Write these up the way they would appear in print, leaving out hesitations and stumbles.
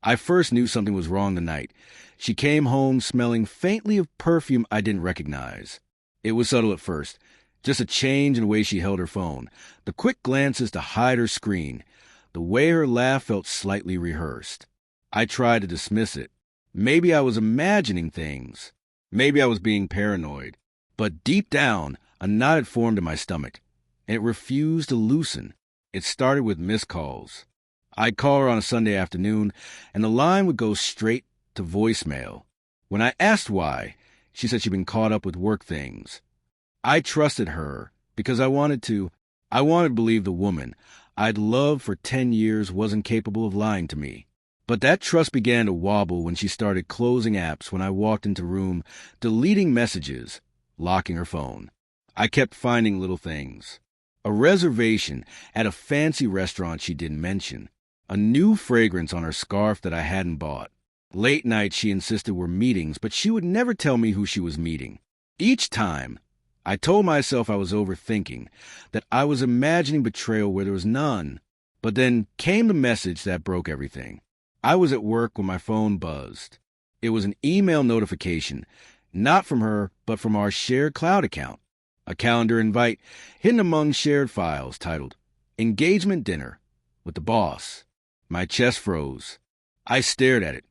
I first knew something was wrong the night. She came home smelling faintly of perfume I didn't recognize. It was subtle at first, just a change in the way she held her phone, the quick glances to hide her screen, the way her laugh felt slightly rehearsed. I tried to dismiss it. Maybe I was imagining things. Maybe I was being paranoid. But deep down, a knot had formed in my stomach, and it refused to loosen. It started with missed calls. I'd call her on a Sunday afternoon, and the line would go straight to voicemail. When I asked why, she said she'd been caught up with work things. I trusted her because I wanted to believe the woman I'd loved for 10 years wasn't capable of lying to me. But that trust began to wobble when she started closing apps when I walked into the room, deleting messages, locking her phone. I kept finding little things. A reservation at a fancy restaurant she didn't mention. A new fragrance on her scarf that I hadn't bought. Late nights she insisted were meetings, but she would never tell me who she was meeting. Each time, I told myself I was overthinking, that I was imagining betrayal where there was none. But then came the message that broke everything. I was at work when my phone buzzed. It was an email notification, not from her, but from our shared cloud account. A calendar invite hidden among shared files titled Engagement Dinner with the Boss. My chest froze. I stared at it,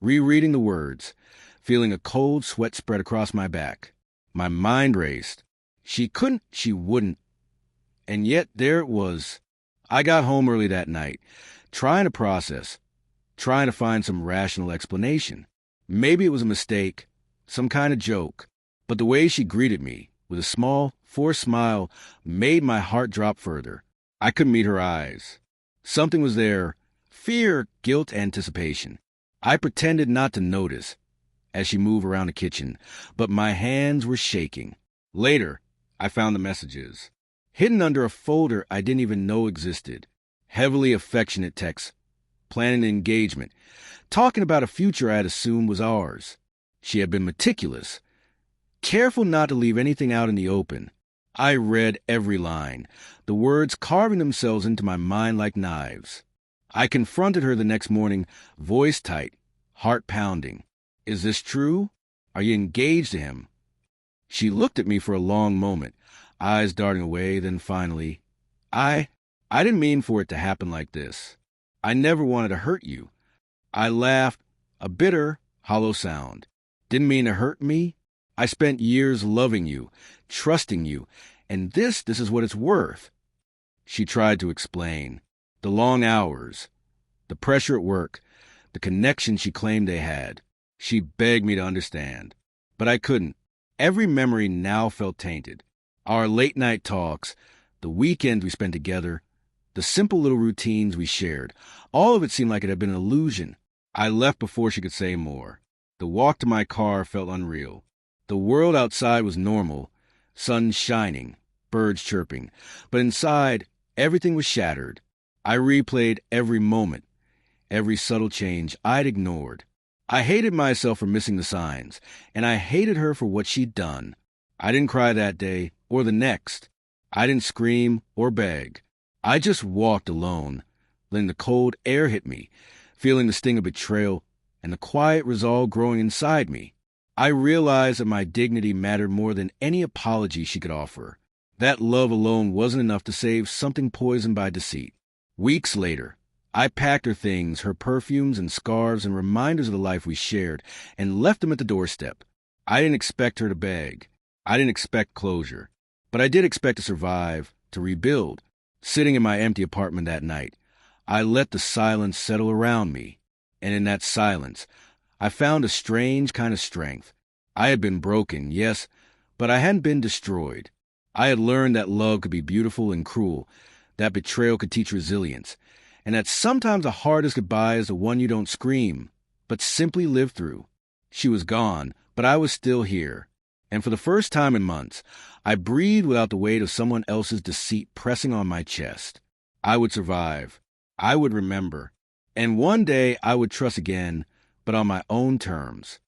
rereading the words, feeling a cold sweat spread across my back. My mind raced. She couldn't, she wouldn't. And yet there it was. I got home early that night, trying to process, trying to find some rational explanation. Maybe it was a mistake, some kind of joke, but the way she greeted me, with a small, forced smile, made my heart drop further. I couldn't meet her eyes. Something was there, fear, guilt, anticipation. I pretended not to notice as she moved around the kitchen, but my hands were shaking. Later, I found the messages, hidden under a folder I didn't even know existed. Heavily affectionate texts, planning an engagement, talking about a future I had assumed was ours. She had been meticulous, careful not to leave anything out in the open. I read every line, the words carving themselves into my mind like knives. I confronted her the next morning, voice tight, heart pounding. Is this true? Are you engaged to him? She looked at me for a long moment, eyes darting away, then finally, I didn't mean for it to happen like this. I never wanted to hurt you. I laughed, a bitter, hollow sound. Didn't mean to hurt me. I spent years loving you, trusting you, and this is what it's worth. She tried to explain. The long hours, the pressure at work, the connection she claimed they had. She begged me to understand, but I couldn't. Every memory now felt tainted. Our late-night talks, the weekends we spent together, the simple little routines we shared, all of it seemed like it had been an illusion. I left before she could say more. The walk to my car felt unreal. The world outside was normal, sun shining, birds chirping, but inside, everything was shattered. I replayed every moment, every subtle change I'd ignored. I hated myself for missing the signs, and I hated her for what she'd done. I didn't cry that day or the next. I didn't scream or beg. I just walked alone, letting the cold air hit me, feeling the sting of betrayal and the quiet resolve growing inside me. I realized that my dignity mattered more than any apology she could offer. That love alone wasn't enough to save something poisoned by deceit. Weeks later, I packed her things, her perfumes and scarves and reminders of the life we shared, and left them at the doorstep. I didn't expect her to beg. I didn't expect closure. But I did expect to survive, to rebuild. Sitting in my empty apartment that night, I let the silence settle around me. And in that silence, I found a strange kind of strength. I had been broken, yes, but I hadn't been destroyed. I had learned that love could be beautiful and cruel, that betrayal could teach resilience, and that sometimes the hardest goodbye is the one you don't scream, but simply live through. She was gone, but I was still here. And for the first time in months, I breathed without the weight of someone else's deceit pressing on my chest. I would survive. I would remember. And one day I would trust again, but on my own terms.